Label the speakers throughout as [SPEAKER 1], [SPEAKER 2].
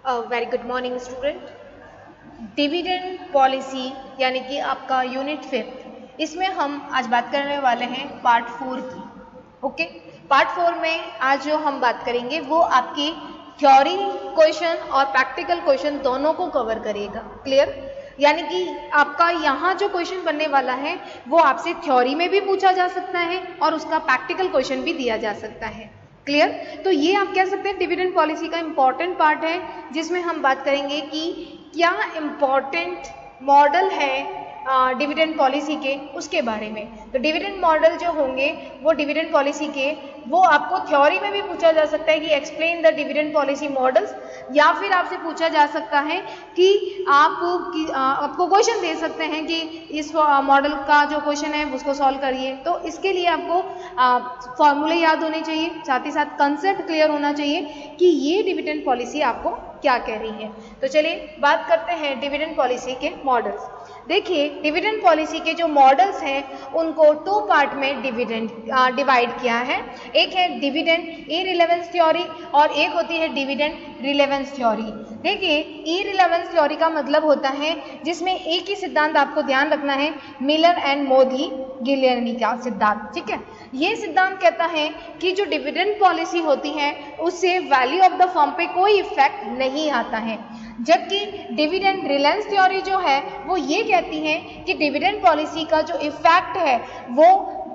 [SPEAKER 1] Very good morning student. Dividend policy यानी कि आपका यूनिट 5, इसमें हम आज बात करने वाले हैं पार्ट 4 की। ओके, पार्ट 4 में आज जो हम बात करेंगे वो आपके थ्योरी क्वेश्चन और प्रैक्टिकल क्वेश्चन दोनों को कवर करेगा। क्लियर? यानी कि आपका यहाँ जो क्वेश्चन बनने वाला है वो आपसे थ्योरी में भी पूछा जा सकता है और उसका प्रैक्टिकल क्वेश्चन भी दिया जा सकता है। क्लियर? तो ये आप कह सकते हैं डिविडेंड पॉलिसी का इम्पॉर्टेंट पार्ट है, जिसमें हम बात करेंगे कि क्या इम्पॉर्टेंट मॉडल है डिविडेंड पॉलिसी के, उसके बारे में। तो डिविडेंड मॉडल जो होंगे वो डिविडेंड पॉलिसी के, वो आपको थ्योरी में भी पूछा जा सकता है कि explain the dividend policy models, या फिर आपसे पूछा जा सकता है कि आपको क्वेश्चन दे सकते हैं कि इस मॉडल का जो क्वेश्चन है उसको सॉल्व करिए। तो इसके लिए आपको फॉर्मूले याद होने चाहिए, साथ ही साथ कंसेप्ट क्लियर होना चाहिए कि ये डिविडेंड पॉलिसी आपको क्या कह रही है। तो चलिए बात करते हैं डिविडेंड पॉलिसी के मॉडल्स। देखिए, डिविडेंड पॉलिसी के जो मॉडल्स हैं उनको 2 पार्ट में डिवाइड किया है। एक है डिविडेंड इररिलेवेंस थ्योरी और एक होती है डिविडेंड रिलेवेंस थ्योरी। देखिए, इररिलेवेंस थ्योरी का मतलब होता है जिसमें एक ही सिद्धांत आपको ध्यान रखना है, मिलर एंड मोदी गिलियनी का सिद्धांत। ठीक है, ये सिद्धांत कहता है कि जो डिविडेंड पॉलिसी होती है उससे वैल्यू ऑफ द फर्म पे कोई इफेक्ट नहीं आता है, जबकि डिविडेंड रिलेवेंस थ्योरी जो है वो ये कहती है कि डिविडेंड पॉलिसी का जो इफेक्ट है वो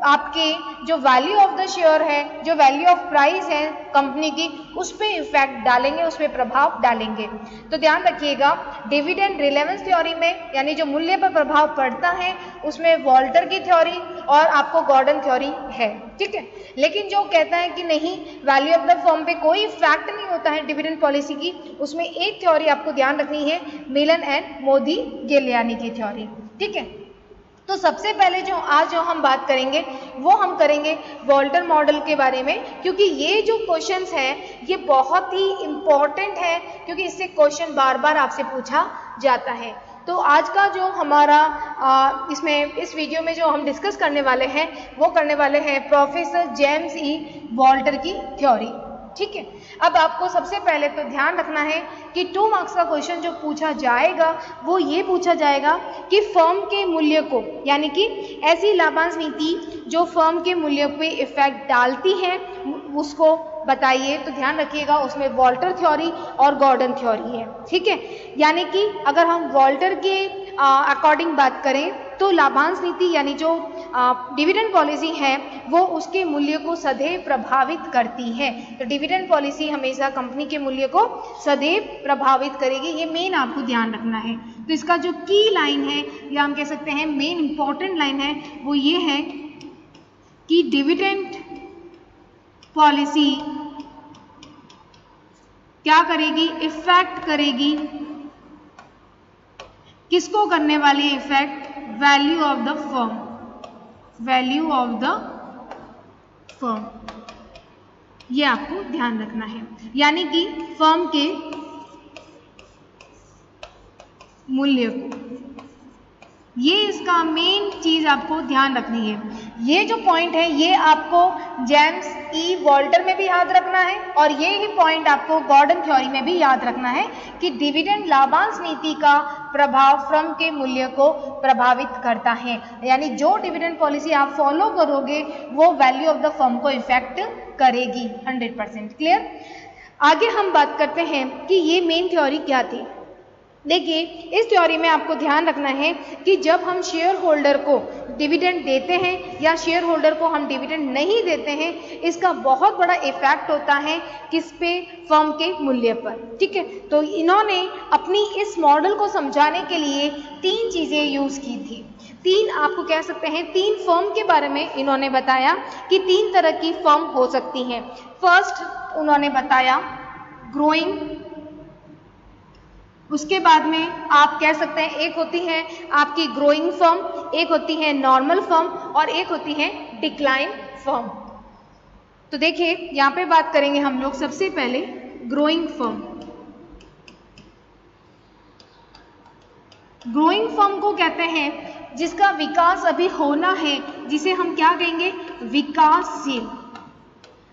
[SPEAKER 1] आपके जो वैल्यू ऑफ द शेयर है, जो वैल्यू ऑफ प्राइस है कंपनी की, उस पर इफेक्ट डालेंगे, उस पर प्रभाव डालेंगे। तो ध्यान रखिएगा, डिविडेंड रिलेवेंस थ्योरी में यानी जो मूल्य पर प्रभाव पड़ता है उसमें वॉल्टर की थ्योरी और आपको गॉर्डन थ्योरी है। ठीक है, लेकिन जो कहता है कि नहीं, वैल्यू ऑफ द फर्म पे कोई इफेक्ट नहीं होता है डिविडेंड पॉलिसी की, उसमें एक थ्योरी आपको ध्यान रखनी है, मिलन एंड मोदी गिलियानी की थ्योरी। ठीक है, तो सबसे पहले आज हम बात करेंगे वो हम करेंगे वॉल्टर मॉडल के बारे में, क्योंकि ये जो क्वेश्चंस हैं ये बहुत ही इम्पॉर्टेंट है, क्योंकि इससे क्वेश्चन बार बार आपसे पूछा जाता है। तो आज का जो हमारा इस वीडियो में जो हम डिस्कस करने वाले हैं वो करने वाले हैं प्रोफेसर जेम्स ई वॉल्टर की थ्योरी। ठीक है, अब आपको सबसे पहले तो ध्यान रखना है कि 2 मार्क्स का क्वेश्चन जो पूछा जाएगा वो ये पूछा जाएगा कि फर्म के मूल्य को, यानी कि ऐसी लाभांश नीति जो फर्म के मूल्य पे इफेक्ट डालती है उसको बताइए। तो ध्यान रखिएगा, उसमें वॉल्टर थ्योरी और गॉर्डन थ्योरी है। ठीक है, यानी कि अगर हम वॉल्टर के अकॉर्डिंग बात करें तो लाभांश नीति यानी जो डिविडेंड पॉलिसी है वो उसके मूल्य को सदैव प्रभावित करती है। तो डिविडेंड पॉलिसी हमेशा कंपनी के मूल्य को सदैव प्रभावित करेगी, ये मेन आपको ध्यान रखना है। तो इसका जो की लाइन है या हम कह सकते हैं मेन इंपॉर्टेंट लाइन है वो ये है कि डिविडेंड पॉलिसी क्या करेगी, इफेक्ट करेगी, किसको करने वाली है effect, value of the firm, value of the firm, ये आपको ध्यान रखना है। यानी कि फर्म के मूल्य को, ये इसका मेन चीज आपको ध्यान रखनी है। ये जो पॉइंट है ये आपको जेम्स ई वॉल्टर में भी याद रखना है और ये ही पॉइंट आपको गॉर्डन थ्योरी में भी याद रखना है कि डिविडेंड लाभांश नीति का प्रभाव फर्म के मूल्य को प्रभावित करता है। यानी जो डिविडेंड पॉलिसी आप फॉलो करोगे वो वैल्यू ऑफ द फर्म को इफेक्ट करेगी 100%। क्लियर? आगे हम बात करते हैं कि ये मेन थ्योरी क्या थी। देखिए, इस थ्योरी में आपको ध्यान रखना है कि जब हम शेयर होल्डर को डिविडेंड देते हैं या शेयर होल्डर को हम डिविडेंड नहीं देते हैं, इसका बहुत बड़ा इफेक्ट होता है किस पे, फर्म के मूल्य पर। ठीक है, तो इन्होंने अपनी इस मॉडल को समझाने के लिए 3 चीज़ें यूज़ की थी। 3 आपको कह सकते हैं 3 फर्म के बारे में इन्होंने बताया कि 3 तरह की फर्म हो सकती हैं। फर्स्ट उन्होंने बताया ग्रोइंग, उसके बाद में आप कह सकते हैं एक होती है आपकी ग्रोइंग फर्म, एक होती है नॉर्मल फर्म और एक होती है डिक्लाइन फर्म। तो देखिए, यहाँ पे बात करेंगे हम लोग सबसे पहले ग्रोइंग फर्म। ग्रोइंग फर्म को कहते हैं जिसका विकास अभी होना है, जिसे हम क्या कहेंगे, विकासशील।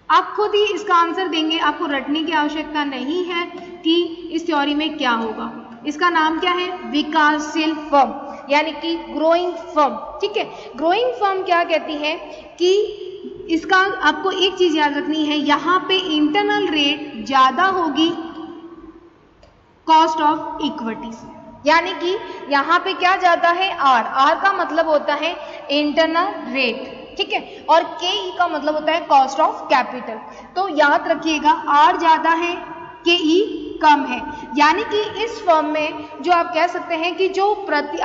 [SPEAKER 1] आप खुद ही इसका आंसर देंगे, आपको रटने की आवश्यकता नहीं है कि इस थ्योरी में क्या होगा, इसका नाम क्या है, विकासशील फर्म यानी कि ग्रोइंग फर्म। ठीक है, ग्रोइंग फर्म क्या कहती है कि इसका आपको एक चीज याद रखनी है, यहाँ पे इंटरनल रेट ज्यादा होगी कॉस्ट ऑफ इक्विटी, यानी कि यहाँ पे क्या ज्यादा है, आर, आर का मतलब होता है इंटरनल रेट, ठीक है, और के ई का मतलब होता है कॉस्ट ऑफ कैपिटल। तो याद रखिएगा आर ज्यादा है, के ई कम है, यानी कि इस फर्म में जो आप कह सकते हैं कि जो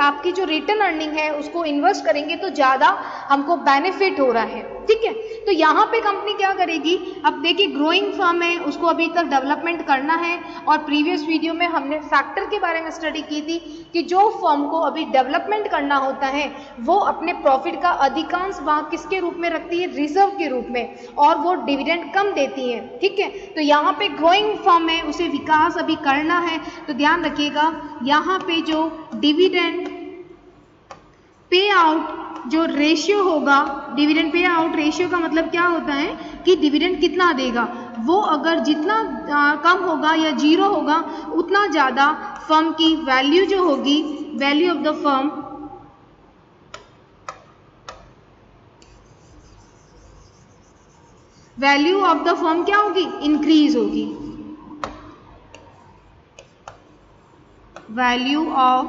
[SPEAKER 1] आपकी जो रिटर्न अर्निंग है उसको इन्वेस्ट करेंगे तो ज्यादा हमको बेनिफिट हो रहा है। ठीक है, तो यहाँ पे कंपनी क्या करेगी, अब देखिए ग्रोइंग फर्म है, उसको अभी तक डेवलपमेंट करना है, और प्रीवियस वीडियो में हमने फैक्टर के बारे में स्टडी की थी कि जो फर्म को अभी डेवलपमेंट करना होता है वो अपने प्रॉफिट का अधिकांश भाग किसके रूप में रखती है, रिजर्व के रूप में, और वो डिविडेंड कम देती है। ठीक है, तो यहाँ पे ग्रोइंग फर्म है, उसे विकास अभी करना है, तो ध्यान रखिएगा यहाँ पे जो डिविडेंड पे आउट जो रेशियो होगा, डिविडेंड पे आउट रेशियो का मतलब क्या होता है कि डिविडेंड कितना देगा, वो अगर जितना कम होगा या जीरो होगा उतना ज़्यादा फर्म की वैल्यू जो होगी, value of the firm, value of the firm क्या होगी, इंक्रीज होगी। वैल्यू ऑफ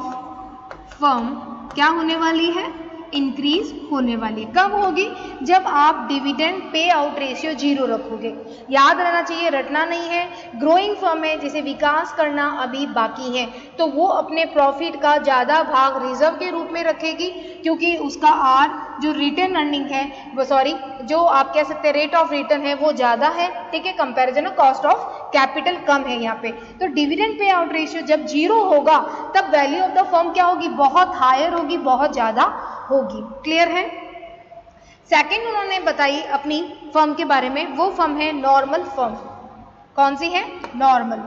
[SPEAKER 1] फर्म क्या होने वाली है, इंक्रीज होने वाली है। कब होगी, जब आप dividend pay out ratio zero रखोगे। याद रहना चाहिए, रटना नहीं है, ग्रोइंग फर्म है जिसे विकास करना अभी बाकी है, तो वो अपने प्रॉफिट का ज़्यादा भाग रिजर्व के रूप में रखेगी, क्योंकि उसका आर जो रिटर्न अर्निंग है वो, सॉरी जो आप कह सकते हैं रेट ऑफ रिटर्न है वो ज़्यादा है। ठीक है, comparison of cost of capital कम है यहाँ पे। तो डिविडेंड पे आउट रेशियो जब जीरो होगा तब वैल्यू ऑफ द फर्म क्या होगी, बहुत हायर होगी, बहुत ज़्यादा होगी। क्लियर है। सेकंड उन्होंने बताई अपनी फर्म के बारे में, वो फर्म है नॉर्मल फर्म। कौन सी है, नॉर्मल।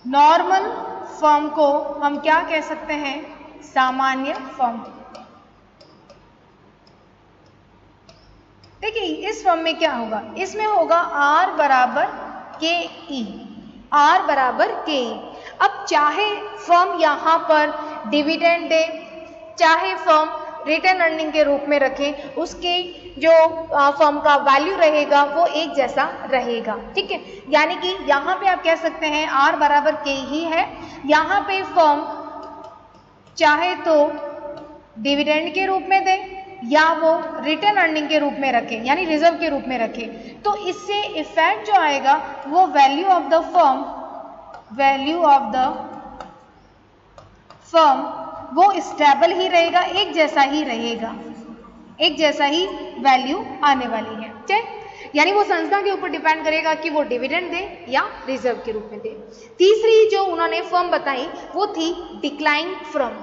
[SPEAKER 1] नॉर्मल फर्म को हम क्या कह सकते हैं, सामान्य फर्म। देखिए इस फर्म में क्या होगा, इसमें होगा आर बराबर के ई, आर बराबर के ई। अब चाहे फर्म यहाँ पर डिविडेंड दे, चाहे फर्म रिटर्न अर्निंग के रूप में रखे, उसके जो फर्म का वैल्यू रहेगा वो एक जैसा रहेगा। ठीक है, यानी कि यहाँ पे आप कह सकते हैं आर बराबर के ही है। यहाँ पे फर्म चाहे तो डिविडेंड के रूप में दे या वो रिटर्न अर्निंग के रूप में रखे, यानी रिजर्व के रूप में रखे, तो इससे इफेक्ट जो आएगा वो value of the firm, value of the firm वो स्टेबल ही रहेगा, एक जैसा ही रहेगा, एक जैसा ही वैल्यू आने वाली है। ठीक, यानी वो संस्था के ऊपर डिपेंड करेगा कि वो डिविडेंड दे या रिजर्व के रूप में दे। तीसरी जो उन्होंने फर्म बताई वो थी डिक्लाइन फर्म।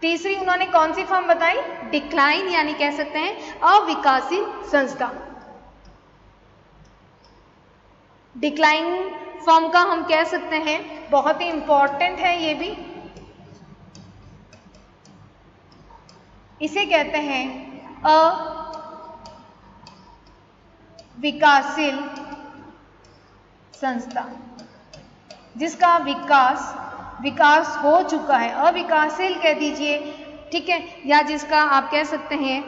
[SPEAKER 1] तीसरी उन्होंने कौन सी फर्म बताई, डिक्लाइन, यानी कह सकते हैं अविकासशील संस्था। डिक्लाइन फर्म का हम कह सकते हैं बहुत ही इंपॉर्टेंट है ये भी, इसे कहते हैं अविकासशील संस्था, जिसका विकास हो चुका है, अविकासशील कह दीजिए। ठीक है, या जिसका आप कह सकते हैं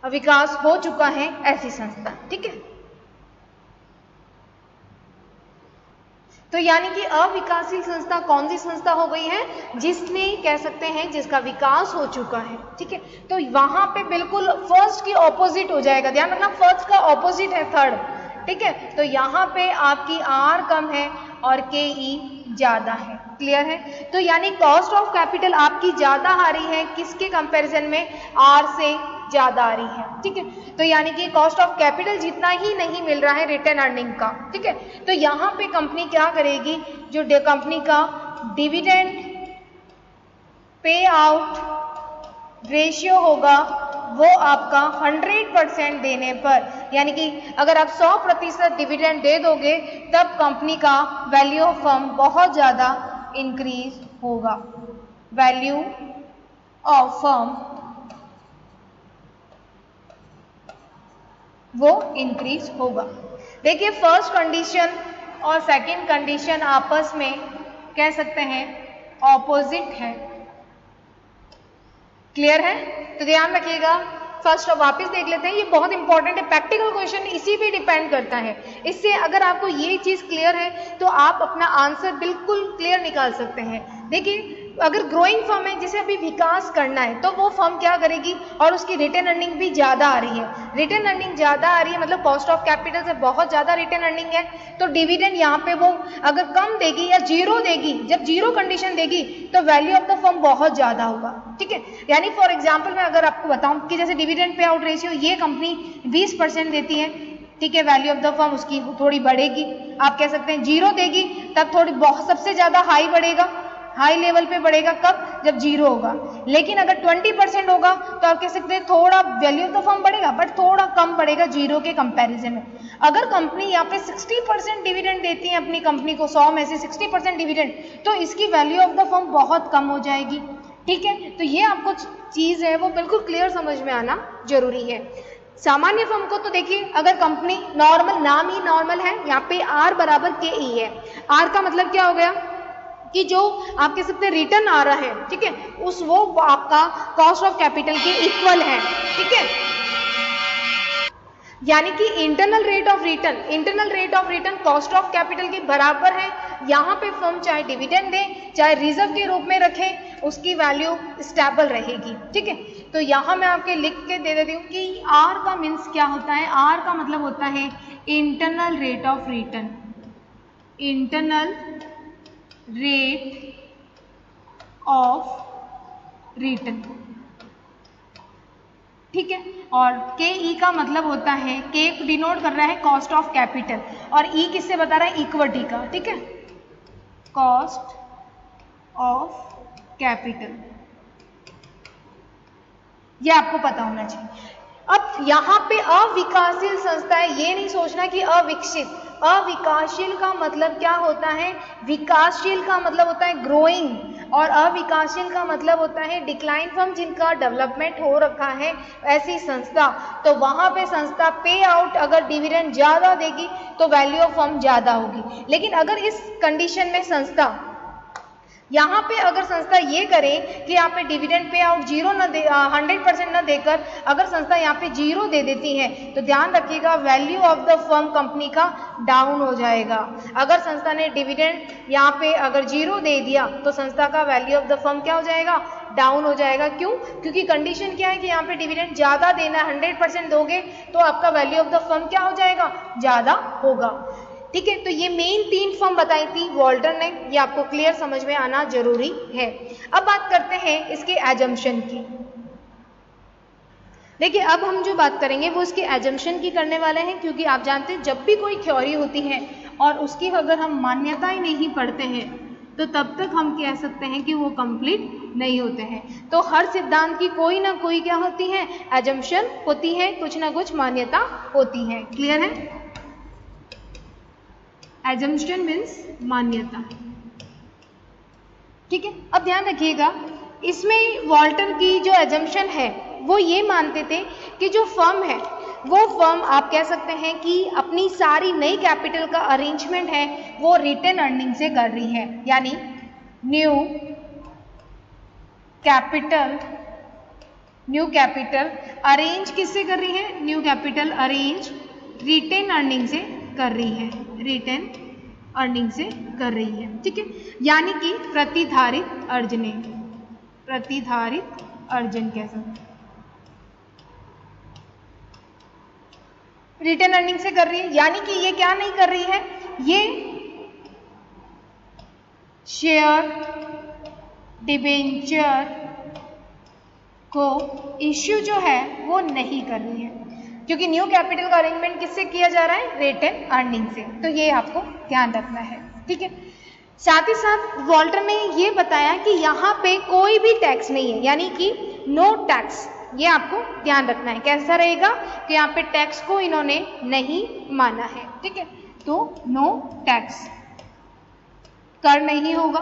[SPEAKER 1] विकास हो चुका है, ऐसी संस्था। ठीक है, तो यानी कि अविकासशील संस्था कौन सी संस्था हो गई है, जिसमें कह सकते हैं जिसका विकास हो चुका है। ठीक है, तो वहां पे बिल्कुल फर्स्ट की ऑपोजिट हो जाएगा, ध्यान रखना फर्स्ट का ऑपोजिट है थर्ड। ठीक है, तो यहाँ पे आपकी आर कम है और के ई ज्यादा है। क्लियर है, तो यानी कॉस्ट ऑफ कैपिटल आपकी ज्यादा आ रही है, किसके कंपैरिजन में, आर से ज्यादा आ रही है। ठीक है, तो यानी कि कॉस्ट ऑफ कैपिटल जितना ही नहीं मिल रहा है रिटर्न अर्निंग का। ठीक है, तो यहाँ पे कंपनी क्या करेगी, जो कंपनी का डिविडेंड पे आउट रेशियो होगा वो आपका 100% देने पर, यानी कि अगर आप 100% डिविडेंड दे दोगे तब कंपनी का वैल्यू ऑफ फर्म बहुत ज़्यादा इंक्रीज होगा। वैल्यू ऑफ फर्म वो इंक्रीज होगा। देखिए फर्स्ट कंडीशन और सेकंड कंडीशन आपस में कह सकते हैं ऑपोजिट है। क्लियर है? तो ध्यान रखिएगा। फर्स्ट वापस देख लेते हैं, ये बहुत इंपॉर्टेंट है, प्रैक्टिकल क्वेश्चन इसी पे डिपेंड करता है। इससे अगर आपको ये चीज क्लियर है तो आप अपना आंसर बिल्कुल क्लियर निकाल सकते हैं। देखिए अगर ग्रोइंग फर्म है जिसे अभी विकास करना है तो वो फर्म क्या करेगी, और उसकी रिटर्न अर्निंग भी ज्यादा आ रही है, रिटर्न अर्निंग ज्यादा आ रही है मतलब कॉस्ट ऑफ कैपिटल से बहुत ज्यादा रिटर्न अर्निंग है, तो डिविडेंड यहाँ पे वो अगर कम देगी या जीरो देगी, जब जीरो कंडीशन देगी तो वैल्यू ऑफ द फर्म बहुत ज्यादा होगा। ठीक है, यानी फॉर एग्जाम्पल मैं अगर आपको बताऊं कि जैसे डिविडेंड पे आउट रेशियो ये कंपनी 20% देती है, ठीक है, वैल्यू ऑफ द फर्म उसकी थोड़ी बढ़ेगी। आप कह सकते हैं जीरो देगी तब थोड़ी बहुत सबसे ज्यादा हाई बढ़ेगा, हाई लेवल पे बढ़ेगा कब, जब जीरो होगा। लेकिन अगर 20% होगा तो आप कह सकते हैं थोड़ा वैल्यू ऑफ द फर्म बढ़ेगा बट थोड़ा कम बढ़ेगा जीरो के कंपैरिजन में। अगर कंपनी यहाँ पे 60% डिविडेंड देती है अपनी कंपनी को, 100 में से 60% डिविडेंड, तो इसकी वैल्यू ऑफ द फर्म बहुत कम हो जाएगी। ठीक है, तो ये आपको चीज है वो बिल्कुल क्लियर समझ में आना जरूरी है। सामान्य फर्म को तो देखिए अगर कंपनी नॉर्मल, नाम ही नॉर्मल है, यहाँ पे आर बराबर के ई है। आर का मतलब क्या हो गया कि जो आप कह सकते हैं रिटर्न आ रहा है, ठीक है, उस वो आपका कॉस्ट ऑफ कैपिटल के इक्वल है। ठीक है, यानी कि internal rate of return cost of capital के बराबर है। यहाँ पे फर्म चाहे डिविडेंड दे चाहे रिजर्व के रूप में रखे, उसकी वैल्यू स्टेबल रहेगी। ठीक है, तो यहाँ मैं आपके लिख के दे देती हूँ कि आर का मीन्स क्या होता है। आर का मतलब होता है internal rate of return, internal rate of return. ठीक है, और के ई का मतलब होता है, के डिनोट कर रहा है कॉस्ट ऑफ कैपिटल और ई किससे बता रहा है, इक्विटी का। ठीक है, कॉस्ट ऑफ कैपिटल, ये आपको पता होना चाहिए। अब यहाँ पे अविकासशील संस्था है, ये नहीं सोचना कि अविकसित। अविकासशील का मतलब क्या होता है, विकासशील का मतलब होता है ग्रोइंग, और अविकासशील का मतलब होता है डिक्लाइन फर्म, जिनका डेवलपमेंट हो रखा है ऐसी संस्था। तो वहां पे संस्था पे आउट अगर डिविडेंड ज्यादा देगी तो वैल्यू ऑफ फर्म ज्यादा होगी। लेकिन अगर इस कंडीशन में संस्था, यहाँ पे अगर संस्था ये करे कि यहाँ पे डिविडेंड पे आउट 100% न देकर अगर संस्था यहाँ पे 0 दे देती है तो ध्यान रखिएगा value of the firm company का डाउन हो जाएगा। अगर संस्था ने डिविडेंड यहाँ पे अगर 0 दे दिया तो संस्था का वैल्यू ऑफ द फर्म क्या हो जाएगा, डाउन हो जाएगा। क्यों? क्योंकि कंडीशन क्या है कि यहाँ पे डिविडेंड ज्यादा देना, 100% दोगे तो आपका वैल्यू ऑफ द फर्म क्या हो जाएगा, ज्यादा होगा। ठीक है, तो ये मेन 3 फर्म बताई थी वॉल्टर ने, ये आपको क्लियर समझ में आना जरूरी है। अब बात करते हैं इसके एजम्पशन की। देखिए अब हम जो बात करेंगे वो इसके एजम्पशन की करने वाले हैं, क्योंकि आप जानते हैं जब भी कोई थ्योरी होती है और उसकी अगर हम मान्यताएं नहीं पढ़ते हैं तो तब तक हम कह सकते हैं कि वो कंप्लीट नहीं होते हैं। तो हर सिद्धांत की कोई ना कोई क्या होती है, एजम्पशन होती है, कुछ ना कुछ मान्यता होती है। क्लियर है? एजम्पशन मीन्स मान्यता। ठीक है, अब ध्यान रखिएगा इसमें वॉल्टर की जो एजम्पशन है वो ये मानते थे कि जो फर्म है वो फर्म आप कह सकते हैं कि अपनी सारी नई कैपिटल का अरेंजमेंट है वो रिटेन अर्निंग से कर रही है। यानी न्यू कैपिटल अरेंज किससे कर रही है, new capital arrange retain earning से कर रही है, रिटेन अर्निंग से कर रही है। ठीक है, यानी कि प्रतिधारित अर्जन कह सकते हैं, रिटेन अर्निंग से कर रही है। यानी कि ये क्या नहीं कर रही है, ये शेयर डिबेंचर को इश्यू जो है वो नहीं कर रही है, क्योंकि न्यू कैपिटल का अरेंजमेंट किससे किया जा रहा है, रिटेन अर्निंग से। तो ये आपको ध्यान रखना है। ठीक है, साथ ही साथ वॉल्टर ने ये बताया कि यहाँ पे कोई भी टैक्स नहीं है, यानी कि नो टैक्स। ये आपको ध्यान रखना है। कैसा रहेगा कि यहाँ पे टैक्स को इन्होंने नहीं माना है। ठीक है, तो नो टैक्स, कर नहीं होगा।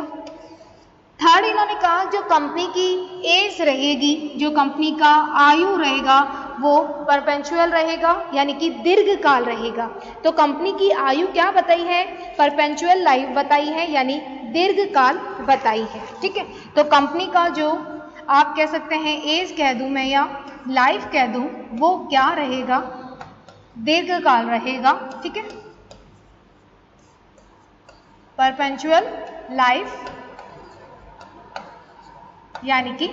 [SPEAKER 1] थर्ड इन्होंने कहा जो कंपनी की एज रहेगी, जो कंपनी का आयु रहेगा वो परपेचुअल रहेगा यानी कि दीर्घकाल रहेगा। तो कंपनी की आयु क्या बताई है? परपेचुअल लाइफ बताई है यानी दीर्घकाल बताई है। ठीक है, तो कंपनी का जो आप कह सकते हैं एज कह दूं मैं या लाइफ कह दूं, वो क्या रहेगा? दीर्घकाल रहेगा। ठीक है, परपेचुअल लाइफ यानी कि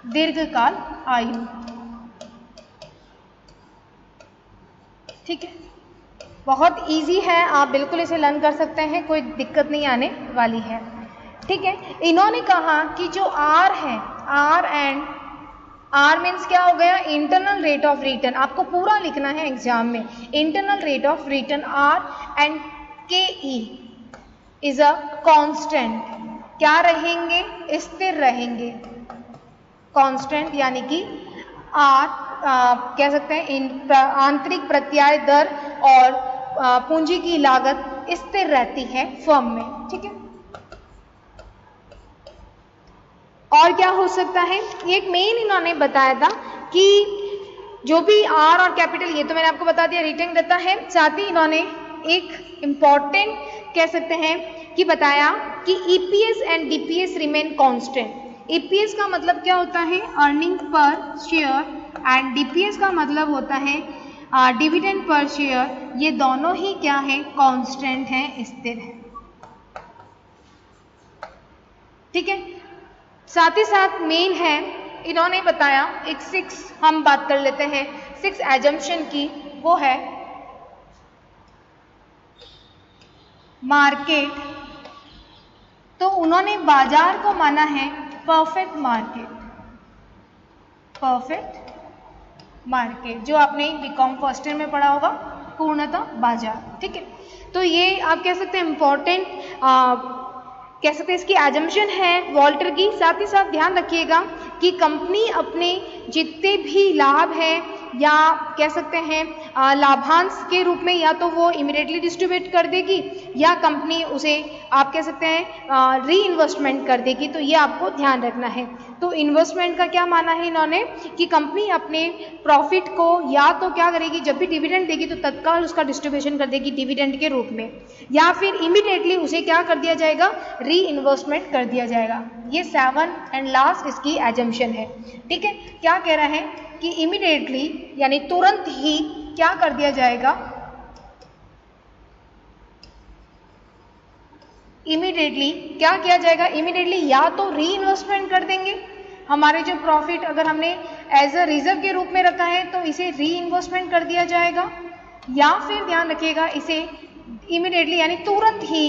[SPEAKER 1] दीर्घकाल आयु। ठीक है, बहुत इजी है, आप बिल्कुल इसे लर्न कर सकते हैं, कोई दिक्कत नहीं आने वाली है। ठीक है, इन्होंने कहा कि जो आर है, आर एंड आर मीन्स क्या हो गया? Internal rate of return. आपको पूरा लिखना है एग्जाम में, internal rate of return R and K E is a constant. क्या रहेंगे? स्थिर रहेंगे। कांस्टेंट यानी कि आर कह सकते हैं आंतरिक प्रत्याय दर और पूंजी की लागत स्थिर रहती है फर्म में। ठीक है, और क्या हो सकता है? एक मेन इन्होंने बताया था कि जो भी आर और कैपिटल, ये तो मैंने आपको बता दिया, रिटेन रहता है। साथ ही इन्होंने एक इम्पॉर्टेंट कह सकते हैं कि बताया कि EPS and DPS remain constant. EPS का मतलब क्या होता है? Earning per share, and DPS का मतलब होता है डिविडेंड पर शेयर। ये दोनों ही क्या है? कांस्टेंट है, स्थिर है। ठीक है, साथ ही साथ मेन है इन्होंने बताया एक 6 हम बात कर लेते हैं 6 एजम्पशन की, वो है मार्केट। तो उन्होंने बाजार को माना है परफेक्ट मार्केट। परफेक्ट मार्केट जो आपने बीकॉम फर्स्ट ईयर में पढ़ा होगा, पूर्णतः बाजार। ठीक है, तो ये आप कह सकते हैं इंपॉर्टेंट कह सकते हैं इसकी एजम्पशन है वॉल्टर की। साथ ही साथ ध्यान रखिएगा कि कंपनी अपने जितने भी लाभ है या कह सकते हैं लाभांश के रूप में या तो वो इमीडिएटली डिस्ट्रीब्यूट कर देगी या कंपनी उसे आप कह सकते हैं री इन्वेस्टमेंट कर देगी। तो ये आपको ध्यान रखना है। तो इन्वेस्टमेंट का क्या माना है इन्होंने कि कंपनी अपने प्रॉफिट को या तो क्या करेगी, जब भी डिविडेंड देगी तो तत्काल उसका डिस्ट्रीब्यूशन कर देगी डिविडेंड के रूप में, या फिर इमीडिएटली उसे क्या कर दिया जाएगा? री इन्वेस्टमेंट कर दिया जाएगा। ये 7 एंड लास्ट इसकी एजम्पशन है। ठीक है, क्या कह रहा है कि इमीडिएटली यानी तुरंत ही क्या कर दिया जाएगा? इमीडिएटली क्या किया जाएगा? इमीडिएटली या तो री इन्वेस्टमेंट कर देंगे, हमारे जो प्रॉफिट अगर हमने एज अ रिजर्व के रूप में रखा है तो इसे री इन्वेस्टमेंट कर दिया जाएगा, या फिर ध्यान रखिएगा इसे इमीडिएटली यानी तुरंत ही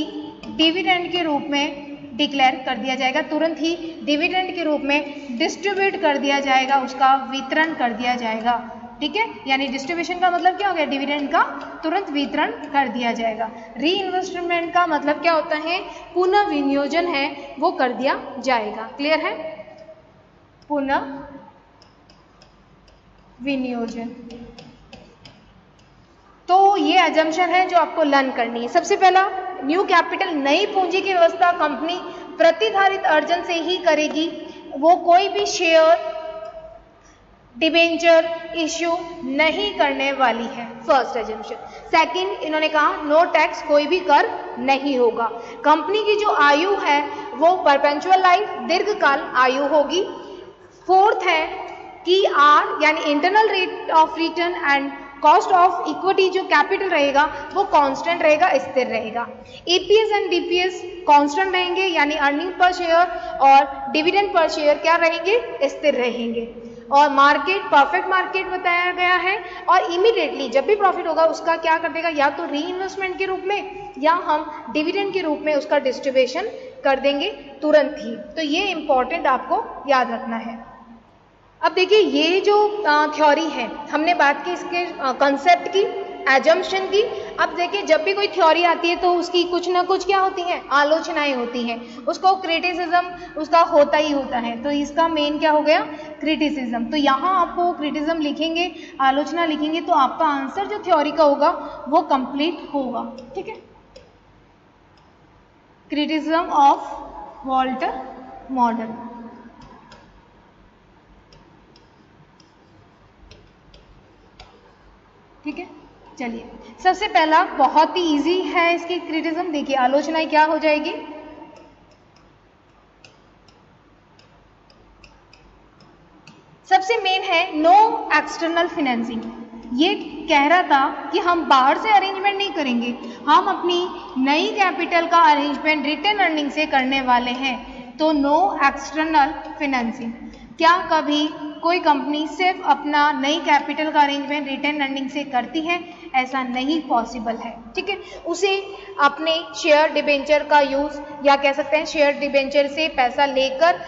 [SPEAKER 1] डिविडेंड के रूप में डिक्लेयर कर दिया जाएगा, तुरंत ही डिविडेंड के रूप में डिस्ट्रीब्यूट कर दिया जाएगा, उसका वितरण कर दिया जाएगा। ठीक है, यानी डिस्ट्रीब्यूशन का मतलब क्या हो गया? डिविडेंड का तुरंत वितरण कर दिया जाएगा। री इन्वेस्टमेंट का मतलब क्या होता है? पुनः विनियोजन है वो कर दिया जाएगा। क्लियर है? पुनः विनियोजन। तो ये अजम्पशन है जो आपको लर्न करनी है। सबसे पहला, न्यू कैपिटल नई पूंजी की व्यवस्था कंपनी प्रतिधारित अर्जन से ही करेगी, वो कोई भी शेयर डिबेंचर इश्यू नहीं करने वाली है। First assumption. सेकंड, इन्होंने कहा नो टैक्स, कोई भी कर नहीं होगा। कंपनी की जो आयु है वो परपेचुअल लाइफ दीर्घकाल आयु होगी। फोर्थ है कि आर यानी internal rate of return and cost of equity जो कैपिटल रहेगा वो कांस्टेंट रहेगा, स्थिर रहेगा। ईपीएस एंड डीपीएस कांस्टेंट रहेंगे यानी अर्निंग पर शेयर और डिविडेंड पर शेयर क्या रहेंगे? स्थिर रहेंगे। और मार्केट परफेक्ट मार्केट बताया गया है, और इमीडिएटली जब भी प्रॉफिट होगा उसका क्या कर देगा? या तो री इन्वेस्टमेंट के रूप में या हम डिविडेंड के रूप में उसका डिस्ट्रीब्यूशन कर देंगे तुरंत ही। तो ये इंपॉर्टेंट आपको याद रखना है। अब देखिए ये जो थ्योरी है, हमने बात की इसके कंसेप्ट की, एजम्पशन की। अब देखिए जब भी कोई थ्योरी आती है तो उसकी कुछ ना कुछ क्या होती हैं? आलोचनाएं होती हैं, उसको क्रिटिसिज्म उसका होता ही होता है। तो इसका मेन क्या हो गया? क्रिटिसिज्म। तो यहाँ आपको क्रिटिसिज्म लिखेंगे, आलोचना लिखेंगे, तो आपका आंसर जो थ्योरी का होगा वो कंप्लीट होगा। ठीक है, क्रिटिसिज्म ऑफ वॉल्टर मॉडल। ठीक है, चलिए सबसे पहला बहुत ही इजी है इसकी क्रिटिसिज्म। देखिए आलोचना क्या हो जाएगी, सबसे मेन है नो एक्सटर्नल फाइनेंसिंग। ये कह रहा था कि हम बाहर से अरेंजमेंट नहीं करेंगे, हम अपनी नई कैपिटल का अरेंजमेंट रिटेन अर्निंग से करने वाले हैं। तो नो एक्सटर्नल फाइनेंसिंग, क्या कभी कोई कंपनी सिर्फ अपना नई कैपिटल का अरेंजमेंट रिटेन अर्निंग से करती है? ऐसा नहीं पॉसिबल है, ठीक है। उसे अपने शेयर डिबेंचर का यूज या कह सकते हैं शेयर डिबेंचर से पैसा लेकर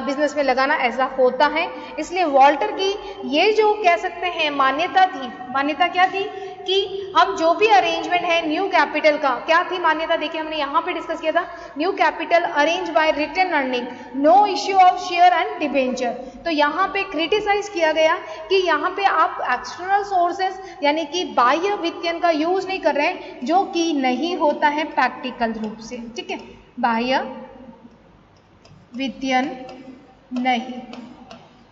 [SPEAKER 1] बिजनेस में लगाना ऐसा होता है। इसलिए वॉल्टर की ये जो कह सकते हैं मान्यता थी, मान्यता क्या थी कि हम जो भी अरेंजमेंट है न्यू कैपिटल का, क्या थी मान्यता, देखिए हमने यहाँ पे डिस्कस किया था, new capital arrange by retain earning, no issue of share and debenture. तो यहाँ पे क्रिटिसाइज किया गया कि यहाँ पे आप एक्सटर्नल सोर्सेस यानी कि बाह्य वित्तीयन का यूज नहीं कर रहे हैं, जो कि नहीं होता है प्रैक्टिकल रूप से, ठीक है। बाह्य वित्तीयन नहीं,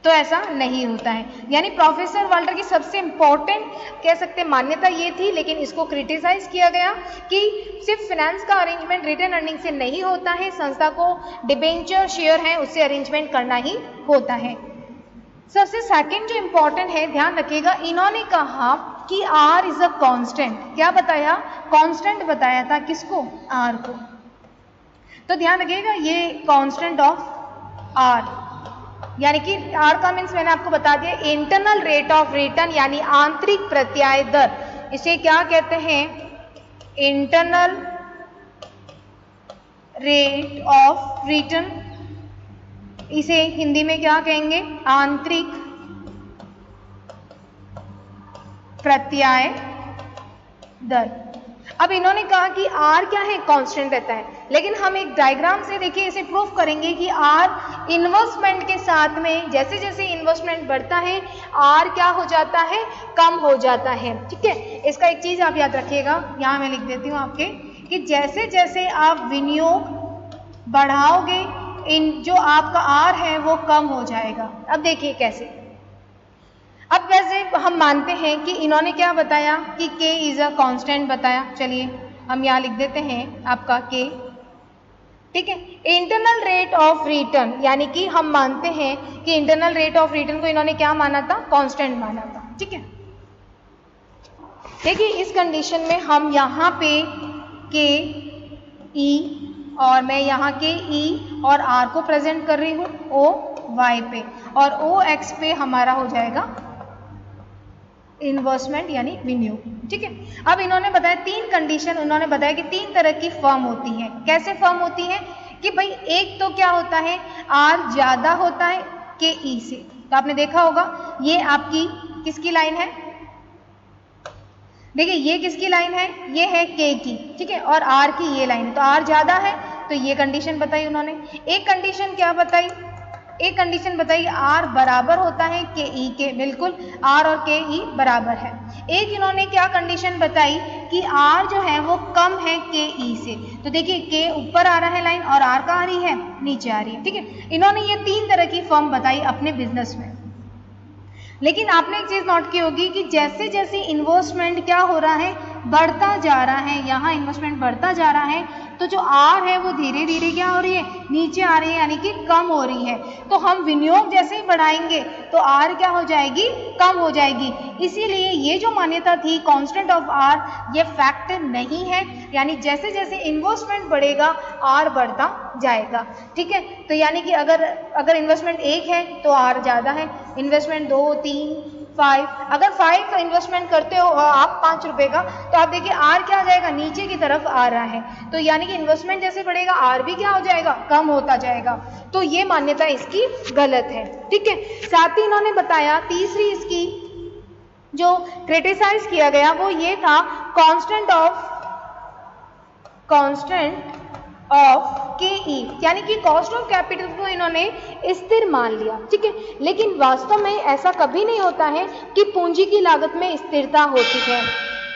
[SPEAKER 1] तो ऐसा नहीं होता है। यानी प्रोफेसर वाल्टर की सबसे इंपॉर्टेंट कह सकते हैं मान्यता ये थी, लेकिन इसको क्रिटिसाइज किया गया कि सिर्फ फाइनेंस का अरेंजमेंट रिटेन अर्निंग से नहीं होता है, संस्था को डिबेंचर शेयर है उससे अरेंजमेंट करना ही होता है। सबसे सेकंड जो इंपॉर्टेंट है, ध्यान रखिएगा, इन्होंने कहा कि आर इज अ कांस्टेंट। क्या बताया? कांस्टेंट बताया था, किसको? आर को। तो ध्यान रखिएगा ये कांस्टेंट ऑफ आर, यानी कि आर का मीन्स मैंने आपको बता दिया इंटरनल रेट ऑफ रिटर्न यानी आंतरिक प्रत्याय दर। इसे क्या कहते हैं? Internal rate of return. इसे हिंदी में क्या कहेंगे? आंतरिक प्रत्याय दर। अब इन्होंने कहा कि आर क्या है? कांस्टेंट रहता है, लेकिन हम एक डायग्राम से देखिए इसे प्रूव करेंगे कि आर इन्वेस्टमेंट के साथ में जैसे जैसे इन्वेस्टमेंट बढ़ता है आर क्या हो जाता है? कम हो जाता है, ठीक है। इसका एक चीज आप याद रखिएगा, यहाँ मैं लिख देती हूँ आपके, कि जैसे जैसे आप विनियोग बढ़ाओगे इन जो आपका आर है वो कम हो जाएगा। अब देखिए कैसे। अब वैसे हम मानते हैं कि इन्होंने क्या बताया कि K इज अ कांस्टेंट बताया। चलिए हम यहाँ लिख देते हैं आपका K, ठीक है। इंटरनल रेट ऑफ रिटर्न यानी कि हम मानते हैं कि इंटरनल रेट ऑफ रिटर्न को इन्होंने क्या माना था? कांस्टेंट माना था, ठीक है। देखिए इस कंडीशन में हम यहाँ पे K E और मैं यहाँ के E और R को प्रेजेंट कर रही हूँ O Y पे, और O X पे हमारा हो जाएगा इन्वेस्टमेंट यानी विनियोग, ठीक है। अब इन्होंने बताया तीन कंडीशन, उन्होंने बताया कि तीन तरह की फर्म होती है। कैसे फर्म होती है? कि भाई एक तो क्या होता है, R ज्यादा होता है के E से। तो आपने देखा होगा ये आपकी किसकी लाइन है? देखिए ये किसकी लाइन है? ये है K की, ठीक है, और R की ये लाइन है। तो R ज्यादा है तो ये कंडीशन बताई उन्होंने। एक कंडीशन क्या बताई? एक कंडीशन बताई R बराबर होता है के E के, बिल्कुल R और के E बराबर है। एक इन्होंने क्या कंडीशन बताई कि R जो है वो कम है के E से। तो देखिए K ऊपर आ रहा है लाइन और R कहाँ आ रही है? नीचे आ रही है, ठीक है। इन्होंने ये तीन तरह की फर्म बताई अपने बिजनेस में। लेकिन आपने एक चीज नोट की होगी कि जैसे जैसे इन्वेस्टमेंट क्या हो रहा है? बढ़ता जा रहा है, यहाँ इन्वेस्टमेंट बढ़ता जा रहा है, तो जो आर है वो धीरे धीरे क्या हो रही है? नीचे आ रही है, यानी कि कम हो रही है। तो हम विनियोग जैसे ही बढ़ाएंगे तो आर क्या हो जाएगी? कम हो जाएगी। इसीलिए ये जो मान्यता थी कांस्टेंट ऑफ आर, ये फैक्ट नहीं है, यानी जैसे जैसे इन्वेस्टमेंट बढ़ेगा आर बढ़ता जाएगा, ठीक है। तो यानी कि अगर इन्वेस्टमेंट 1 है तो आर ज़्यादा है, इन्वेस्टमेंट 2, 3, 5, अगर 5 इन्वेस्टमेंट करते हो आप 5 रुपए का, तो आप देखिए आर क्या आ जाएगा? नीचे की तरफ आ रहा है। तो यानी कि इन्वेस्टमेंट जैसे बढ़ेगा आर भी क्या हो जाएगा? कम होता जाएगा। तो ये मान्यता इसकी गलत है, ठीक है। साथ ही इन्होंने बताया तीसरी इसकी जो क्रिटिसाइज किया गया वो ये था कांस्टेंट ऑफ के ई, यानी कि कॉस्ट ऑफ कैपिटल को इन्होंने स्थिर मान लिया, ठीक है। लेकिन वास्तव में ऐसा कभी नहीं होता है कि पूंजी की लागत में स्थिरता होती है,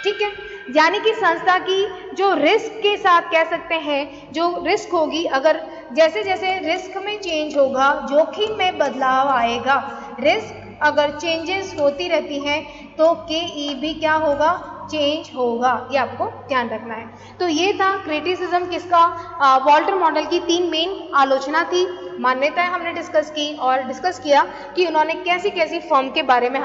[SPEAKER 1] ठीक है। यानी कि संस्था की जो रिस्क के साथ कह सकते हैं जो रिस्क होगी, अगर जैसे जैसे रिस्क में चेंज होगा जोखिम में बदलाव आएगा, रिस्क अगर चेंजेस होती रहती हैं तो के भी क्या होगा, चेंज होगा, ये आपको ध्यान रखना है। तो ये था क्रिटिसिज्म किसका, वॉल्टर मॉडल की 3 मेन आलोचना थी, मान्यताएं हमने डिस्कस की और डिस्कस किया कि उन्होंने कैसी कैसी फर्म के बारे में